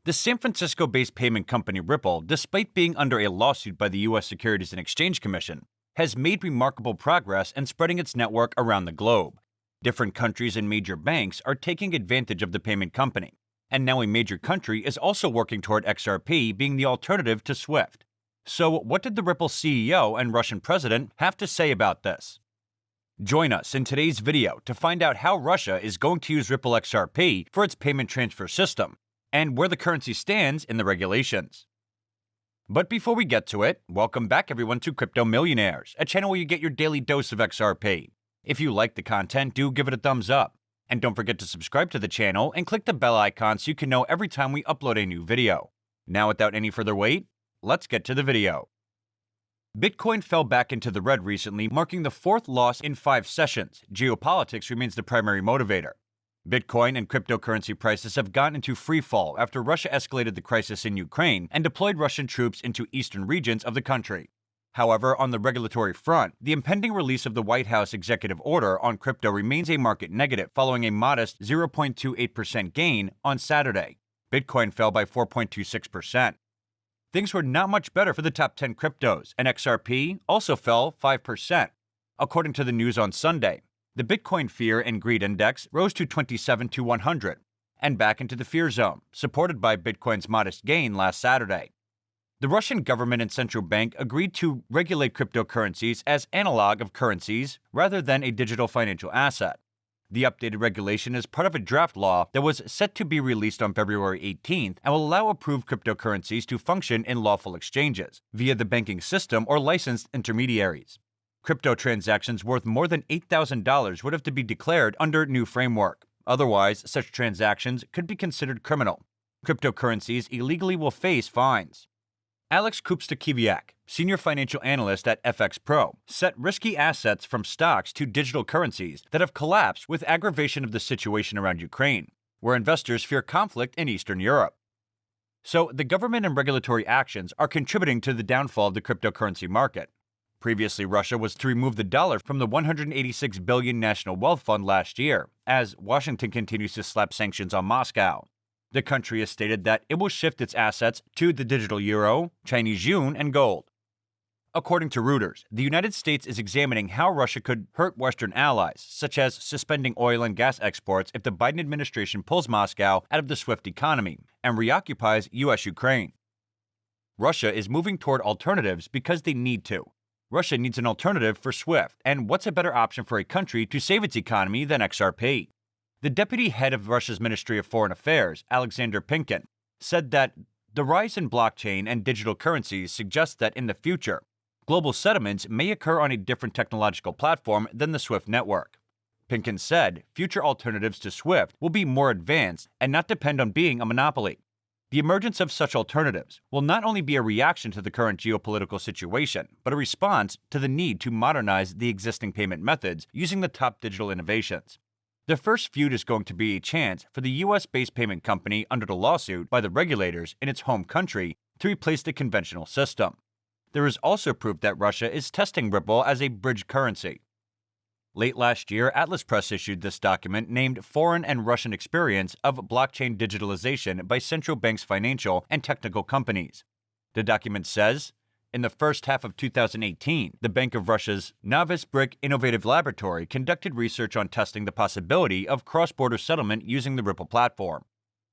The San Francisco-based payment company Ripple, despite being under a lawsuit by the U.S. Securities and Exchange Commission, has made remarkable progress in spreading its network around the globe. Different countries and major banks are taking advantage of the payment company, and now a major country is also working toward XRP being the alternative to SWIFT. So, what did the Ripple CEO and Russian president have to say about this? Join us in today's video to find out how Russia is going to use Ripple XRP for its payment transfer system, and where the currency stands in the regulations. But before we get to it, welcome back everyone to Crypto Millionaires, a channel where you get your daily dose of XRP. If you like the content, do give it a thumbs up. And don't forget to subscribe to the channel and click the bell icon so you can know every time we upload a new video. Now without any further wait, let's get to the video. Bitcoin fell back into the red recently, marking the fourth loss in 5 sessions. Geopolitics remains the primary motivator. Bitcoin and cryptocurrency prices have gone into free fall after Russia escalated the crisis in Ukraine and deployed Russian troops into eastern regions of the country. However, on the regulatory front, the impending release of the White House executive order on crypto remains a market negative, following a modest 0.28% gain on Saturday. Bitcoin fell by 4.26%. Things were not much better for the top 10 cryptos, and XRP also fell 5%. According to the news on Sunday, the Bitcoin Fear and Greed Index rose to 27 to 100, and back into the fear zone, supported by Bitcoin's modest gain last Saturday. The Russian government and central bank agreed to regulate cryptocurrencies as analog of currencies rather than a digital financial asset. The updated regulation is part of a draft law that was set to be released on February 18th and will allow approved cryptocurrencies to function in lawful exchanges via the banking system or licensed intermediaries. Crypto transactions worth more than $8,000 would have to be declared under new framework. Otherwise, such transactions could be considered criminal. Cryptocurrencies illegally will face fines. Alex Kupstakiviak, senior financial analyst at FX Pro, set risky assets from stocks to digital currencies that have collapsed with aggravation of the situation around Ukraine, where investors fear conflict in Eastern Europe. So, the government and regulatory actions are contributing to the downfall of the cryptocurrency market. Previously, Russia was to remove the dollar from the $186 billion National Wealth Fund last year, as Washington continues to slap sanctions on Moscow. The country has stated that it will shift its assets to the digital euro, Chinese yuan, and gold. According to Reuters, the United States is examining how Russia could hurt Western allies, such as suspending oil and gas exports if the Biden administration pulls Moscow out of the SWIFT economy and reoccupies U.S. Ukraine. Russia is moving toward alternatives because they need to. Russia needs an alternative for SWIFT, and what's a better option for a country to save its economy than XRP? The deputy head of Russia's Ministry of Foreign Affairs, Alexander Pinkin, said that the rise in blockchain and digital currencies suggests that in the future, global settlements may occur on a different technological platform than the SWIFT network. Pinkin said future alternatives to SWIFT will be more advanced and not depend on being a monopoly. The emergence of such alternatives will not only be a reaction to the current geopolitical situation, but a response to the need to modernize the existing payment methods using the top digital innovations. The first feud is going to be a chance for the US-based payment company under the lawsuit by the regulators in its home country to replace the conventional system. There is also proof that Russia is testing Ripple as a bridge currency. Late last year, Atlas Press issued this document named Foreign and Russian Experience of Blockchain Digitalization by Central Banks Financial and Technical Companies. The document says, in the first half of 2018, the Bank of Russia's Novosibirsk Innovative Laboratory conducted research on testing the possibility of cross-border settlement using the Ripple platform.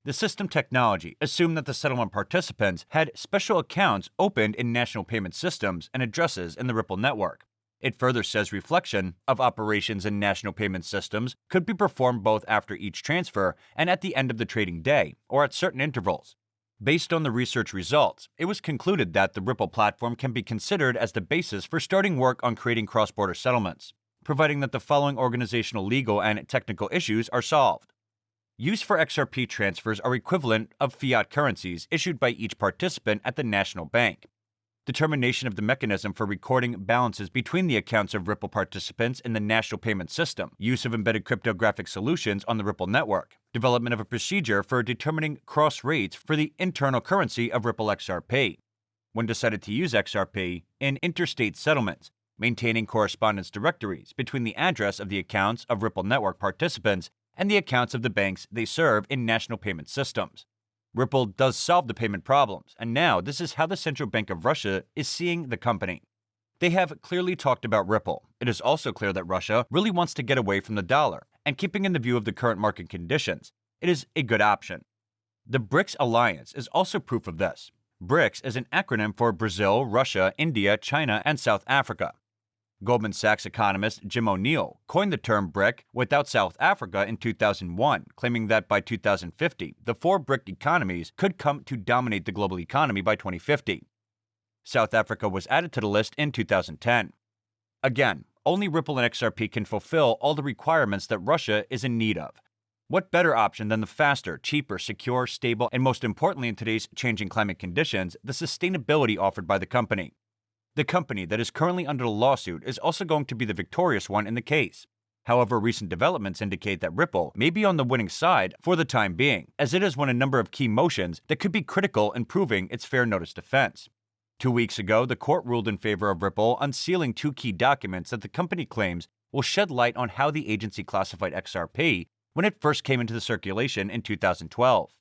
The system technology assumed that the settlement participants had special accounts opened in national payment systems and addresses in the Ripple network. It further says reflection of operations in national payment systems could be performed both after each transfer and at the end of the trading day, or at certain intervals. Based on the research results, it was concluded that the Ripple platform can be considered as the basis for starting work on creating cross-border settlements, providing that the following organizational, legal, and technical issues are solved. Use for XRP transfers are equivalent of fiat currencies issued by each participant at the national bank. Determination of the mechanism for recording balances between the accounts of Ripple participants in the national payment system, use of embedded cryptographic solutions on the Ripple network, development of a procedure for determining cross rates for the internal currency of Ripple XRP. When decided to use XRP in interstate settlements, maintaining correspondence directories between the address of the accounts of Ripple network participants and the accounts of the banks they serve in national payment systems. Ripple does solve the payment problems, and now this is how the Central Bank of Russia is seeing the company. They have clearly talked about Ripple. It is also clear that Russia really wants to get away from the dollar, and keeping in the view of the current market conditions, it is a good option. The BRICS alliance is also proof of this. BRICS is an acronym for Brazil, Russia, India, China, and South Africa. Goldman Sachs economist Jim O'Neill coined the term BRIC without South Africa in 2001, claiming that by 2050, the four BRIC economies could come to dominate the global economy by 2050. South Africa was added to the list in 2010. Again, only Ripple and XRP can fulfill all the requirements that Russia is in need of. What better option than the faster, cheaper, secure, stable, and most importantly in today's changing climate conditions, the sustainability offered by the company? The company that is currently under a lawsuit is also going to be the victorious one in the case. However, recent developments indicate that Ripple may be on the winning side for the time being, as it has won a number of key motions that could be critical in proving its fair notice defense. 2 weeks ago, the court ruled in favor of Ripple, unsealing two key documents that the company claims will shed light on how the agency classified XRP when it first came into the circulation in 2012.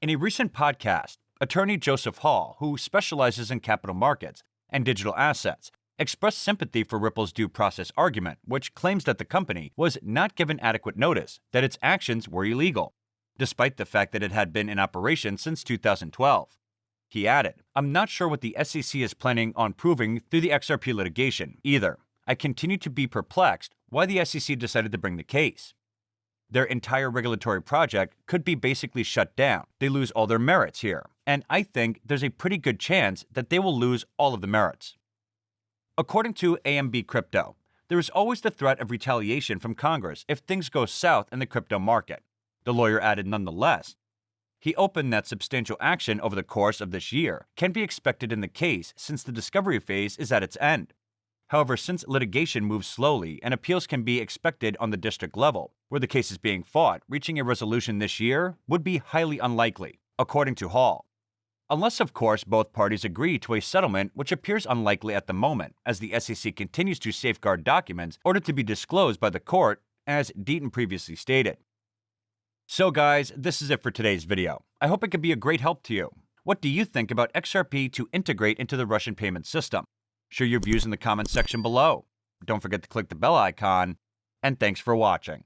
In a recent podcast, attorney Joseph Hall, who specializes in capital markets and digital assets, expressed sympathy for Ripple's due process argument, which claims that the company was not given adequate notice that its actions were illegal, despite the fact that it had been in operation since 2012. He added, "I'm not sure what the SEC is planning on proving through the XRP litigation, either. I continue to be perplexed why the SEC decided to bring the case. Their entire regulatory project could be basically shut down. They lose all their merits here, and I think there's a pretty good chance that they will lose all of the merits." According to AMB Crypto, there is always the threat of retaliation from Congress if things go south in the crypto market. The lawyer added nonetheless. He opened that substantial action over the course of this year can be expected in the case since the discovery phase is at its end. However, since litigation moves slowly and appeals can be expected on the district level, where the case is being fought, reaching a resolution this year would be highly unlikely, according to Hall. Unless, of course, both parties agree to a settlement, which appears unlikely at the moment, as the SEC continues to safeguard documents ordered to be disclosed by the court, as Deaton previously stated. So guys, this is it for today's video. I hope it could be a great help to you. What do you think about XRP to integrate into the Russian payment system? Share your views in the comments section below. Don't forget to click the bell icon, and thanks for watching.